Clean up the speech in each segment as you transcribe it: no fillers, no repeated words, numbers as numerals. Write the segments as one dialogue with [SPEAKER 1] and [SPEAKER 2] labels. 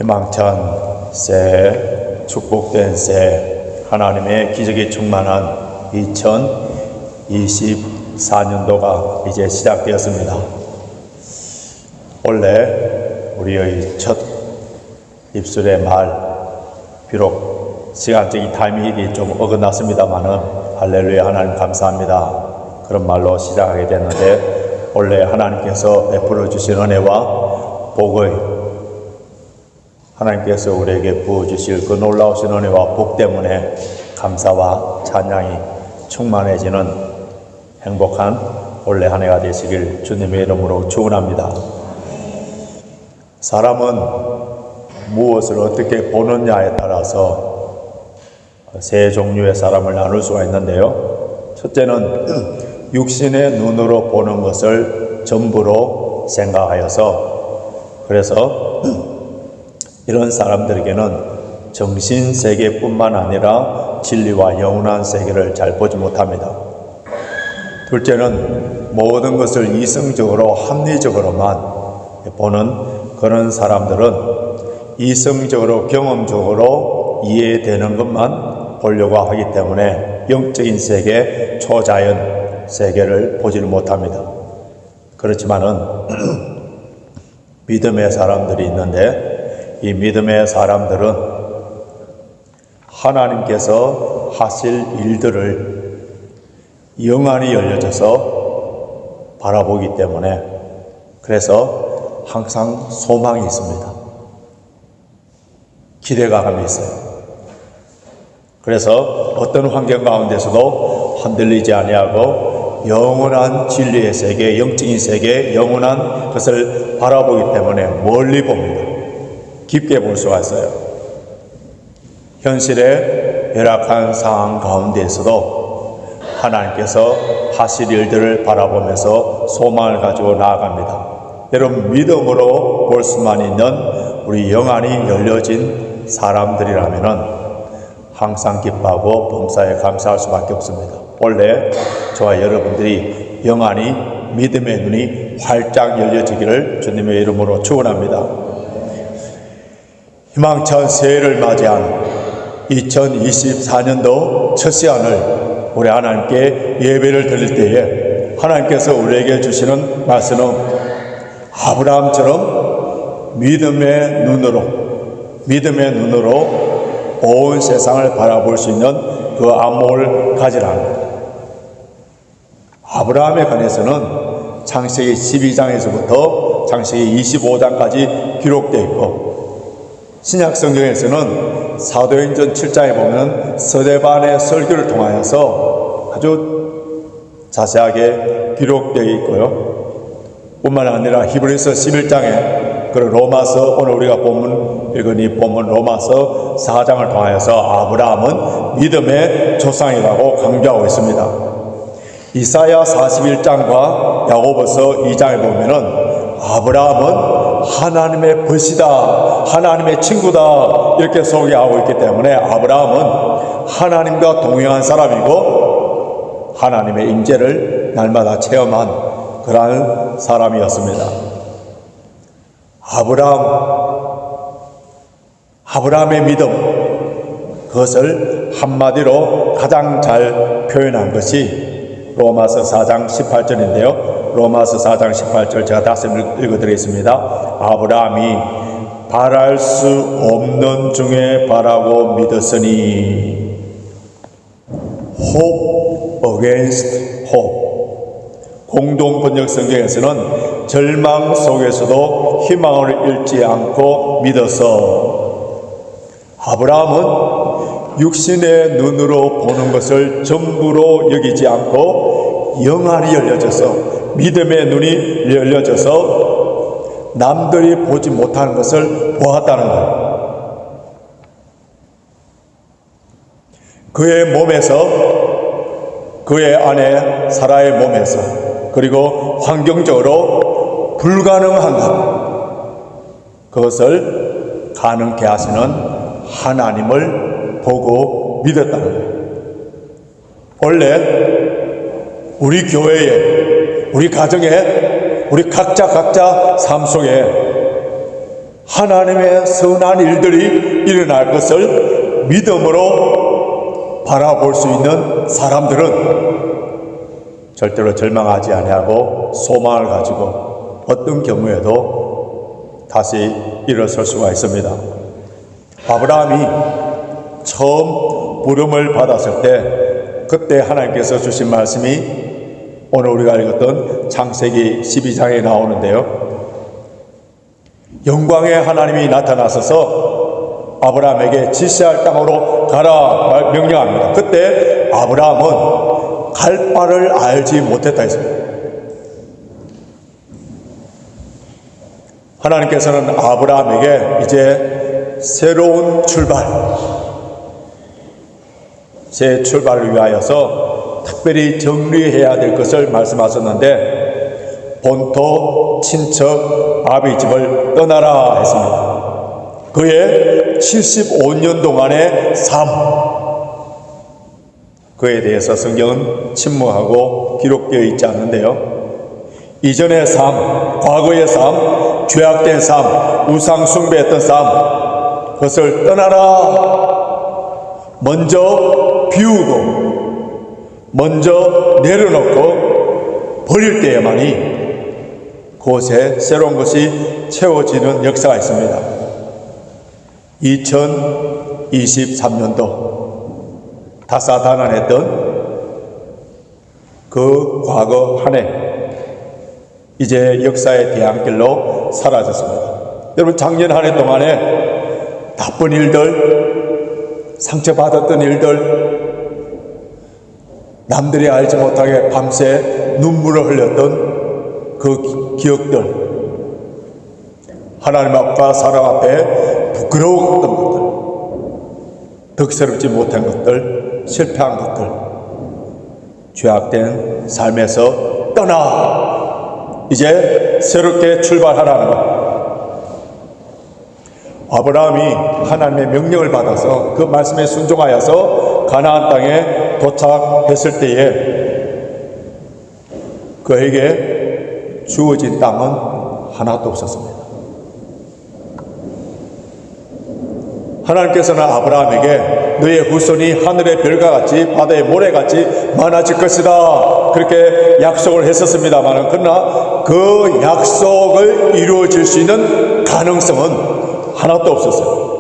[SPEAKER 1] 희망찬 새해, 축복된 새해, 하나님의 기적이 충만한 2024년도가 이제 시작되었습니다. 원래 우리의 첫 입술의 말, 비록 시간적인 타이밍이 좀 어긋났습니다만은 할렐루야 하나님 감사합니다. 그런 말로 시작하게 됐는데, 원래 하나님께서 베풀어 주신 은혜와 복의, 하나님께서 우리에게 부어주실 그 놀라우신 은혜와 복 때문에 감사와 찬양이 충만해지는 행복한 올해 한 해가 되시길 주님의 이름으로 축원합니다. 사람은 무엇을 어떻게 보느냐에 따라서 세 종류의 사람을 나눌 수가 있는데요. 첫째는 육신의 눈으로 보는 것을 전부로 생각하여서, 그래서 이런 사람들에게는 정신세계뿐만 아니라 진리와 영원한 세계를 잘 보지 못합니다. 둘째는 모든 것을 이성적으로 합리적으로만 보는 그런 사람들은 이성적으로 경험적으로 이해되는 것만 보려고 하기 때문에 영적인 세계, 초자연 세계를 보지를 못합니다. 그렇지만은 믿음의 사람들이 있는데, 이 믿음의 사람들은 하나님께서 하실 일들을 영안이 열려져서 바라보기 때문에, 그래서 항상 소망이 있습니다. 기대감이 있어요. 그래서 어떤 환경 가운데서도 흔들리지 아니하고 영원한 진리의 세계, 영적인 세계, 영원한 것을 바라보기 때문에 멀리 봅니다. 깊게 볼 수가 있어요. 현실의 열악한 상황 가운데에서도 하나님께서 하실 일들을 바라보면서 소망을 가지고 나아갑니다. 여러분, 믿음으로 볼 수만 있는 우리 영안이 열려진 사람들이라면 항상 기뻐하고 범사에 감사할 수밖에 없습니다. 원래 저와 여러분들이 영안이, 믿음의 눈이 활짝 열려지기를 주님의 이름으로 축원합니다. 희망찬 새해를 맞이한 2024년도 첫 시간을 우리 하나님께 예배를 드릴 때에 하나님께서 우리에게 주시는 말씀은 아브라함처럼 믿음의 눈으로 온 세상을 바라볼 수 있는 그 안목을 가지라는 거예요. 아브라함에 관해서는 창세기 12장에서부터 창세기 25장까지 기록되어 있고, 신약 성경에서는 사도행전 7장에 보면 스데반의 설교를 통하여서 아주 자세하게 기록되어 있고요. 뿐만 아니라 히브리서 11장에, 그리고 로마서, 오늘 우리가 읽은 이 본문 로마서 4장을 통하여서 아브라함은 믿음의 조상이라고 강조하고 있습니다. 이사야 41장과 야고보서 2장에 보면은 아브라함은 하나님의 벗이다, 하나님의 친구다, 이렇게 소개하고 있기 때문에 아브라함은 하나님과 동행한 사람이고 하나님의 임재를 날마다 체험한 그러한 사람이었습니다. 아브라함의 믿음, 그것을 한마디로 가장 잘 표현한 것이 로마서 4장 18절인데요. 로마서 4장 18절 제가 다시 읽어드리겠습니다. 아브라함이 바랄 수 없는 중에 바라고 믿었으니, hope against hope. 공동 번역 성경에서는 절망 속에서도 희망을 잃지 않고 믿어서, 아브라함은 육신의 눈으로 보는 것을 전부로 여기지 않고 영안이 열려져서, 믿음의 눈이 열려져서 남들이 보지 못하는 것을 보았다는 거예요. 그의 몸에서, 그의 아내 사라의 몸에서, 그리고 환경적으로 불가능한 것, 그것을 가능케 하시는 하나님을 보고 믿었다는 거예요. 원래 우리 교회에, 우리 가정에, 우리 각자 삶 속에 하나님의 선한 일들이 일어날 것을 믿음으로 바라볼 수 있는 사람들은 절대로 절망하지 아니하고 소망을 가지고 어떤 경우에도 다시 일어설 수가 있습니다. 아브라함이 처음 부름을 받았을 때 그때 하나님께서 주신 말씀이 오늘 우리가 읽었던 창세기 12장에 나오는데요. 영광의 하나님이 나타나셔서 아브라함에게 지시할 땅으로 가라 명령합니다. 그때 아브라함은 갈 바를 알지 못했다 했습니다. 하나님께서는 아브라함에게 이제 새로운 출발, 새 출발을 위하여서 특별히 정리해야 될 것을 말씀하셨는데 본토, 친척, 아비 집을 떠나라 했습니다. 그의 75년 동안의 삶, 그에 대해서 성경은 침묵하고 기록되어 있지 않는데요. 이전의 삶, 과거의 삶, 죄악된 삶, 우상 숭배했던 삶, 그것을 떠나라. 먼저 비우고, 먼저 내려놓고 버릴 때에만이 그곳에 새로운 것이 채워지는 역사가 있습니다. 2023년도 다사다난했던 그 과거 한 해 이제 역사의 대안길로 사라졌습니다. 여러분, 작년 한 해 동안에 나쁜 일들, 상처받았던 일들, 남들이 알지 못하게 밤새 눈물을 흘렸던 그 기억들, 하나님 앞과 사람 앞에 부끄러웠던 것들, 덕스럽지 못한 것들, 실패한 것들, 죄악된 삶에서 떠나 이제 새롭게 출발하라는 것. 아브라함이 하나님의 명령을 받아서 그 말씀에 순종하여서 가나안 땅에 도착했을 때에 그에게 주어진 땅은 하나도 없었습니다. 하나님께서는 아브라함에게 너의 후손이 하늘의 별과 같이 바다의 모래같이 많아질 것이다, 그렇게 약속을 했었습니다만, 그러나 그 약속을 이루어질 수 있는 가능성은 하나도 없었어요.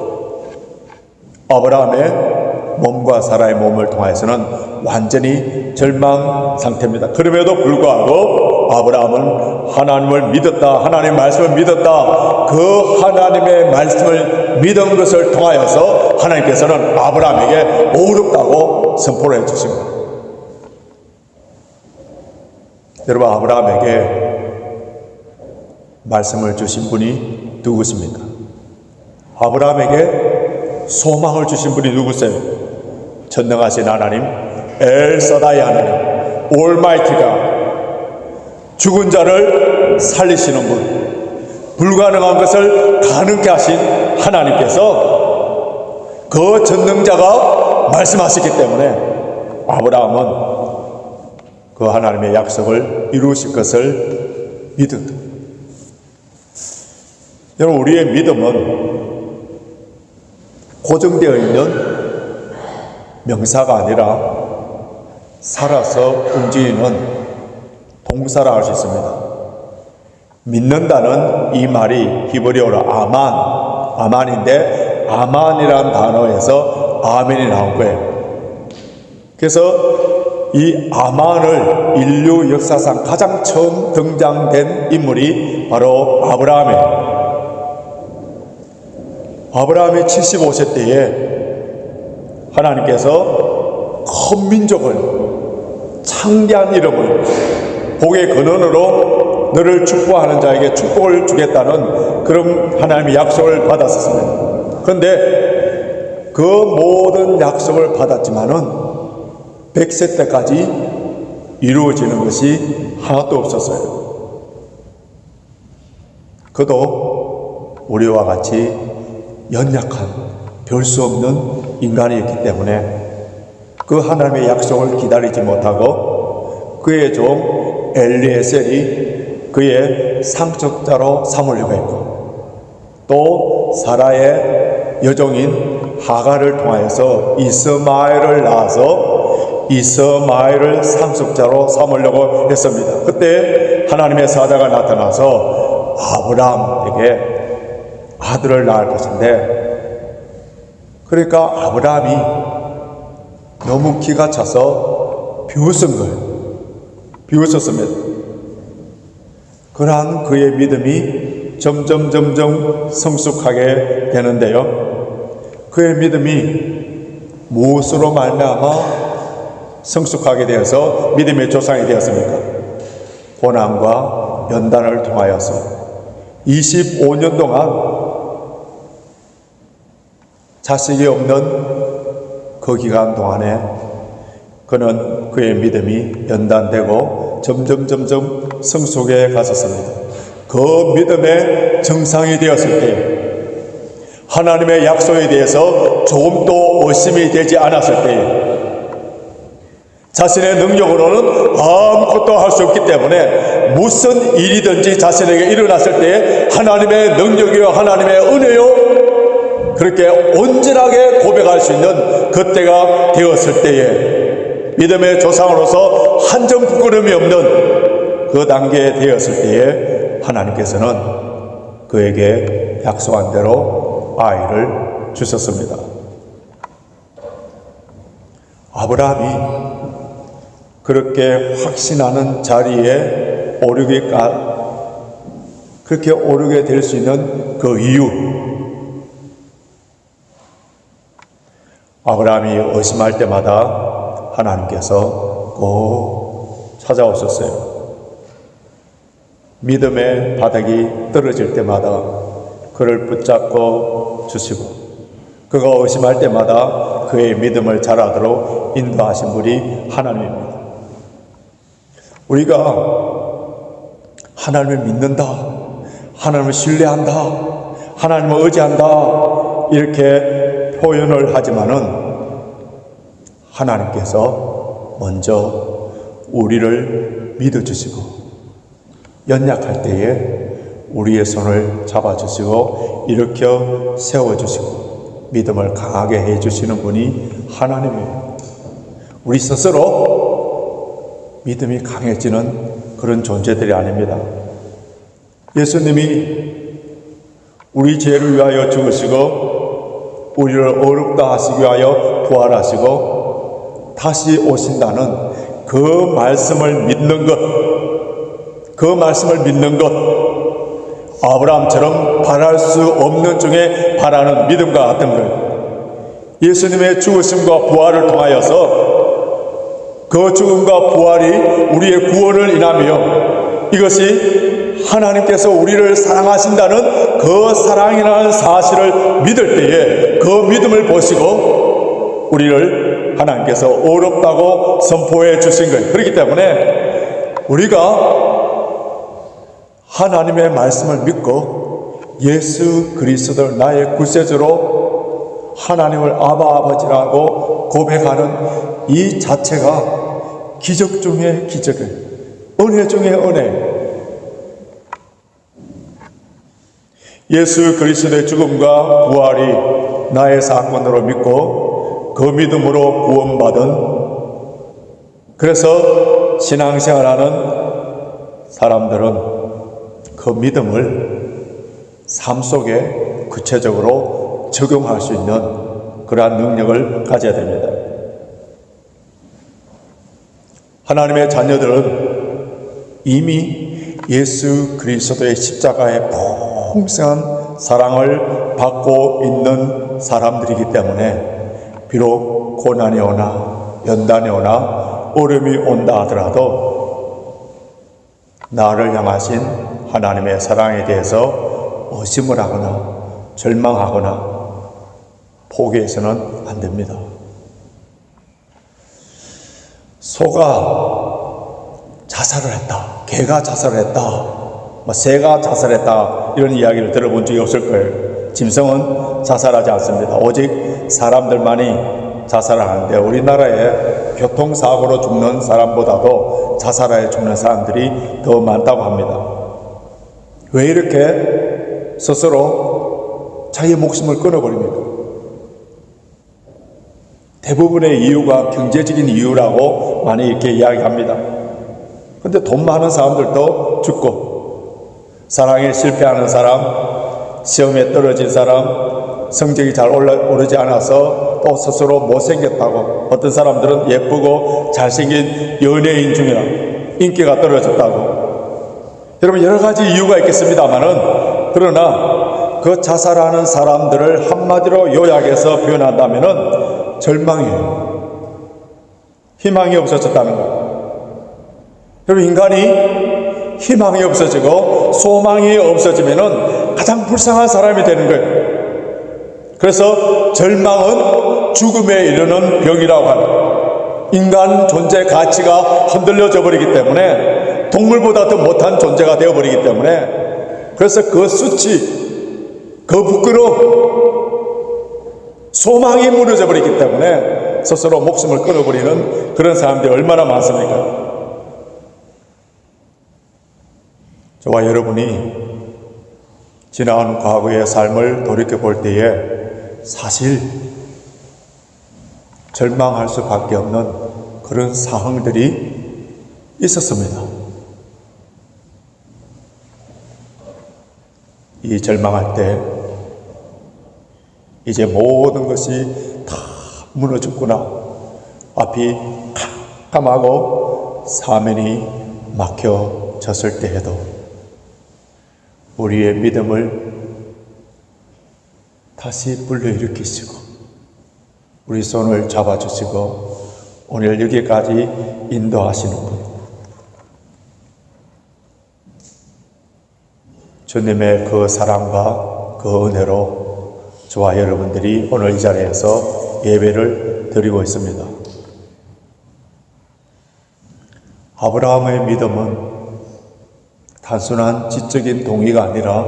[SPEAKER 1] 아브라함의 몸과 사라의 몸을 통해서는 완전히 절망 상태입니다. 그럼에도 불구하고 아브라함은 하나님을 믿었다, 하나님의 말씀을 믿었다. 그 하나님의 말씀을 믿은 것을 통하여서 하나님께서는 아브라함에게 어렵다고 선포를 해주십니다. 여러분, 아브라함에게 말씀을 주신 분이 누구십니까? 아브라함에게 소망을 주신 분이 누구세요? 전능하신 하나님, 엘사다이 하나님, 올마이티가 죽은 자를 살리시는 분, 불가능한 것을 가능케 하신 하나님께서 그 전능자가 말씀하셨기 때문에 아브라함은 그 하나님의 약속을 이루실 것을 믿었다. 여러분, 우리의 믿음은 고정되어 있는 명사가 아니라 살아서 움직이는 동사라 할 수 있습니다. 믿는다는 이 말이 히브리어로 아만인데 아만이라는 단어에서 아멘이 나온 거예요. 그래서 이 아만을 인류 역사상 가장 처음 등장된 인물이 바로 아브라함이에요. 아브라함이 75세 때에 하나님께서 큰 민족을, 창대한 이름을, 복의 근원으로 너를 축복하는 자에게 축복을 주겠다는 그런 하나님의 약속을 받았었습니다. 그런데 그 모든 약속을 받았지만은 100세 때까지 이루어지는 것이 하나도 없었어요. 그도 우리와 같이 연약한, 별 수 없는 인간이었기 때문에 그 하나님의 약속을 기다리지 못하고 그의 종 엘리에셀이 그의 상속자로 삼으려고 했고, 또 사라의 여종인 하갈을 통하여서 이스마엘을 낳아서 이스마엘을 상속자로 삼으려고 했습니다. 그때 하나님의 사자가 나타나서 아브라함에게 아들을 낳을 것인데, 그러니까 아브라함이 너무 기가 차서 비웃은 거예요. 비웃었습니다. 그러한 그의 믿음이 점점 성숙하게 되는데요. 그의 믿음이 무엇으로 말미암아 성숙하게 되어서 믿음의 조상이 되었습니까? 고난과 연단을 통하여서 25년 동안 자식이 없는 그 기간 동안에 그는 그의 믿음이 연단되고 점점 성숙해 갔었습니다. 그 믿음의 정상이 되었을 때, 하나님의 약속에 대해서 조금도 의심이 되지 않았을 때, 자신의 능력으로는 아무것도 할 수 없기 때문에 무슨 일이든지 자신에게 일어났을 때 하나님의 능력이요 하나님의 은혜요 그렇게 온전하게 고백할 수 있는 그때가 되었을 때에, 믿음의 조상으로서 한 점 부끄러움이 없는 그 단계에 되었을 때에 하나님께서는 그에게 약속한 대로 아이를 주셨습니다. 아브라함이 그렇게 확신하는 자리에 그렇게 오르게 될 수 있는 그 이유, 아브라함이 의심할 때마다 하나님께서 꼭 찾아오셨어요. 믿음의 바닥이 떨어질 때마다 그를 붙잡고 주시고, 그가 의심할 때마다 그의 믿음을 자라도록 인도하신 분이 하나님입니다. 우리가 하나님을 믿는다, 하나님을 신뢰한다, 하나님을 의지한다 이렇게 표현을 하지만은 하나님께서 먼저 우리를 믿어주시고 연약할 때에 우리의 손을 잡아주시고 일으켜 세워주시고 믿음을 강하게 해주시는 분이 하나님이에요. 우리 스스로 믿음이 강해지는 그런 존재들이 아닙니다. 예수님이 우리 죄를 위하여 죽으시고 우리를 어렵다 하시기 위하여 부활하시고 다시 오신다는 그 말씀을 믿는 것, 그 말씀을 믿는 것, 아브라함처럼 바랄 수 없는 중에 바라는 믿음과 같은 것, 예수님의 죽으심과 부활을 통하여서 그 죽음과 부활이 우리의 구원을 인하며 이것이 하나님께서 우리를 사랑하신다는 그 사랑이라는 사실을 믿을 때에 그 믿음을 보시고 우리를 하나님께서 어렵다고 선포해 주신 거예요. 그렇기 때문에 우리가 하나님의 말씀을 믿고 예수 그리스도를 나의 구세주로 하나님을 아버지라고 고백하는 이 자체가 기적 중의 기적이에요. 은혜 중의 은혜. 예수 그리스도의 죽음과 부활이 나의 사건으로 믿고 그 믿음으로 구원받은, 그래서 신앙생활하는 사람들은 그 믿음을 삶 속에 구체적으로 적용할 수 있는 그러한 능력을 가져야 됩니다. 하나님의 자녀들은 이미 예수 그리스도의 십자가의 풍성한 사랑을 받고 있는 사람들이기 때문에 비록 고난이 오나 연단이 오나 어려움이 온다 하더라도 나를 향하신 하나님의 사랑에 대해서 의심을 하거나 절망하거나 포기해서는 안 됩니다. 소가 자살을 했다, 개가 자살을 했다, 새가 자살했다 이런 이야기를 들어본 적이 없을 거예요. 짐승은 자살하지 않습니다. 오직 사람들만이 자살을 하는데 우리나라에 교통사고로 죽는 사람보다도 자살하여 죽는 사람들이 더 많다고 합니다. 왜 이렇게 스스로 자기의 목숨을 끊어버립니까? 대부분의 이유가 경제적인 이유라고 많이 이렇게 이야기합니다. 근데 돈 많은 사람들도 죽고, 사랑에 실패하는 사람, 시험에 떨어진 사람, 성적이 잘 오르지 않아서 또 스스로 못생겼다고, 어떤 사람들은 예쁘고 잘생긴 연예인 중이나 인기가 떨어졌다고. 여러분, 여러 가지 이유가 있겠습니다만은, 그러나 그 자살하는 사람들을 한마디로 요약해서 표현한다면은 절망이에요. 희망이 없어졌다는 것. 여러분, 인간이 희망이 없어지고 소망이 없어지면은 가장 불쌍한 사람이 되는 거예요. 그래서 절망은 죽음에 이르는 병이라고 합니다. 인간 존재 가치가 흔들려져 버리기 때문에, 동물보다 더 못한 존재가 되어버리기 때문에, 그래서 그 수치, 그 부끄러움, 소망이 무너져 버리기 때문에 스스로 목숨을 끊어버리는 그런 사람들이 얼마나 많습니까? 저와 여러분이 지나간 과거의 삶을 돌이켜볼 때에 사실 절망할 수밖에 없는 그런 상황들이 있었습니다. 이 절망할 때 이제 모든 것이 다 무너졌구나, 앞이 캄캄하고 사면이 막혀졌을 때에도 우리의 믿음을 다시 불러일으키시고 우리 손을 잡아주시고 오늘 여기까지 인도하시는 분, 주님의 그 사랑과 그 은혜로 저와 여러분들이 오늘 이 자리에서 예배를 드리고 있습니다. 아브라함의 믿음은 단순한 지적인 동의가 아니라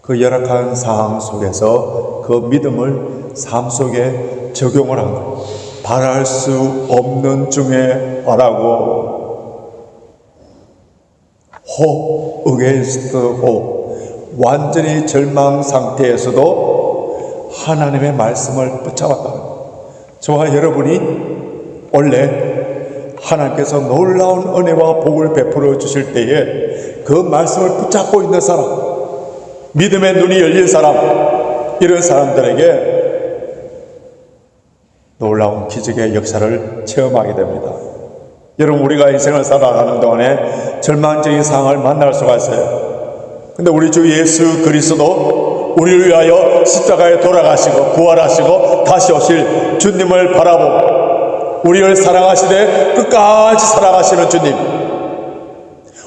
[SPEAKER 1] 그 열악한 상황 속에서 그 믿음을 삶 속에 적용을 한 것. 바랄 수 없는 중에 바라고, hope against hope, 완전히 절망 상태에서도 하나님의 말씀을 붙잡았다. 저와 여러분이 원래 하나님께서 놀라운 은혜와 복을 베풀어 주실 때에 그 말씀을 붙잡고 있는 사람, 믿음의 눈이 열린 사람, 이런 사람들에게 놀라운 기적의 역사를 체험하게 됩니다. 여러분, 우리가 인생을 살아가는 동안에 절망적인 상황을 만날 수가 있어요. 근데 우리 주 예수 그리스도 우리를 위하여 십자가에 돌아가시고 부활하시고 다시 오실 주님을 바라보고 우리를 사랑하시되 끝까지 사랑하시는 주님,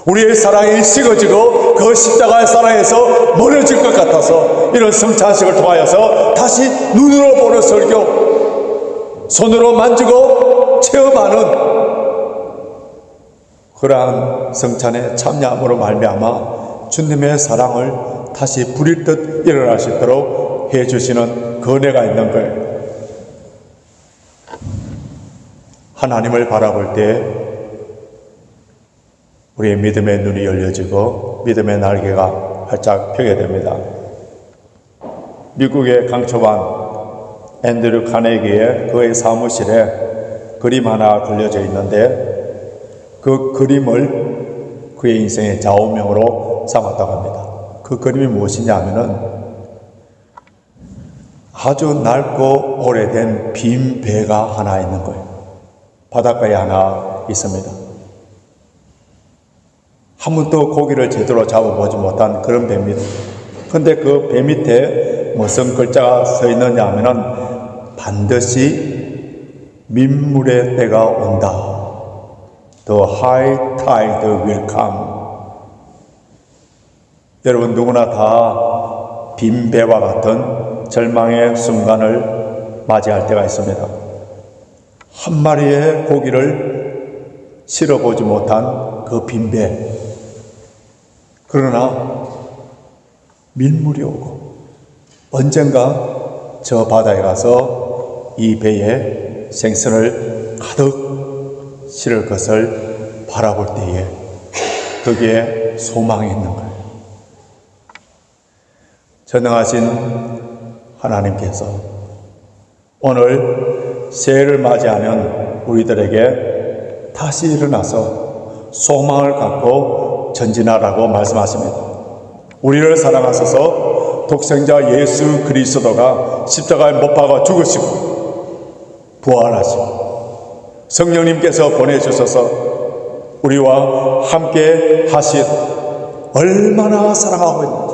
[SPEAKER 1] 우리의 사랑이 식어지고 그 십자가의 사랑에서 멀어질 것 같아서 이런 성찬식을 통하여서 다시 눈으로 보는 설교, 손으로 만지고 체험하는 그러한 성찬에 참여함으로 말미암아 주님의 사랑을 다시 부릴 듯 일어날 수 있도록 해주시는 그 은혜가 있는 거예요. 하나님을 바라볼 때 우리의 믿음의 눈이 열려지고 믿음의 날개가 활짝 펴게 됩니다. 미국의 강초반 앤드류 카네기의 그의 사무실에 그림 하나 걸려져 있는데 그 그림을 그의 인생의 좌우명으로 삼았다고 합니다. 그 그림이 무엇이냐 하면은 아주 낡고 오래된 빈 배가 하나 있는 거예요. 바닷가에 하나 있습니다. 한 번도 고기를 제대로 잡아보지 못한 그런 배입니다. 근데 그 배 밑에 무슨 글자가 써 있느냐 하면은 반드시 민물의 때가 온다. The high tide will come. 여러분, 누구나 다 빈 배와 같은 절망의 순간을 맞이할 때가 있습니다. 한 마리의 고기를 실어보지 못한 그 빈 배. 그러나 민물이 오고 언젠가 저 바다에 가서 이 배에 생선을 가득 실을 것을 바라볼 때에 거기에 소망이 있는 거예요. 전능하신 하나님께서 오늘 새해를 맞이하는 우리들에게 다시 일어나서 소망을 갖고 전진하라고 말씀하십니다. 우리를 사랑하셔서 독생자 예수 그리스도가 십자가에 못 박아 죽으시고 부활하시고 성령님께서 보내주셔서 우리와 함께 하신 얼마나 사랑하고 있는지,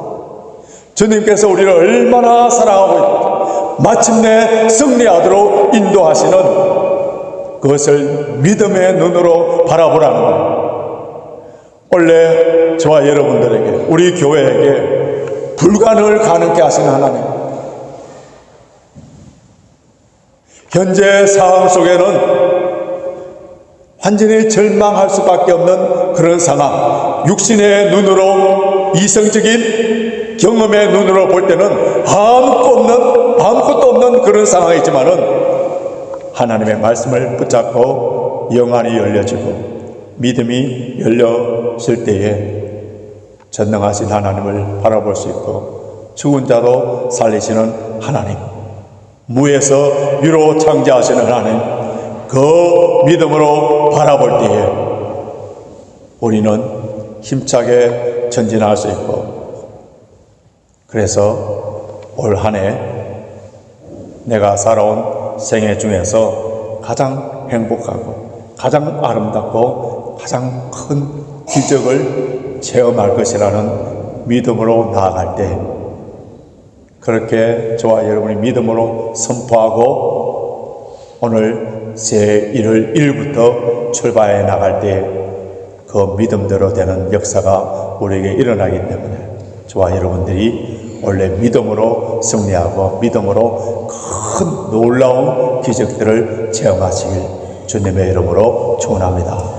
[SPEAKER 1] 주님께서 우리를 얼마나 사랑하고 있는지 마침내 승리하도록 인도하시는 그것을 믿음의 눈으로 바라보라는 거예요. 원래 저와 여러분들에게, 우리 교회에게 불가능을 가능케 하시는 하나님, 현재 상황 속에는 완전히 절망할 수밖에 없는 그런 상황, 육신의 눈으로, 이성적인 경험의 눈으로 볼 때는 아무것도 없는 그런 상황이지만은 하나님의 말씀을 붙잡고 영안이 열려지고 믿음이 열려질 때에 전능하신 하나님을 바라볼 수 있고, 죽은 자도 살리시는 하나님, 무에서 유로 창조하시는 하나님, 그 믿음으로 바라볼 때에 우리는 힘차게 전진할 수 있고, 그래서 올 한 해 내가 살아온 생애 중에서 가장 행복하고 가장 아름답고 가장 큰 기적을 체험할 것이라는 믿음으로 나아갈 때, 그렇게 저와 여러분이 믿음으로 선포하고 오늘 새 1월 1일부터 출발해 나갈 때 그 믿음대로 되는 역사가 우리에게 일어나기 때문에 저와 여러분들이 원래 믿음으로 승리하고 믿음으로 큰 놀라운 기적들을 체험하시길 주님의 이름으로 축원합니다.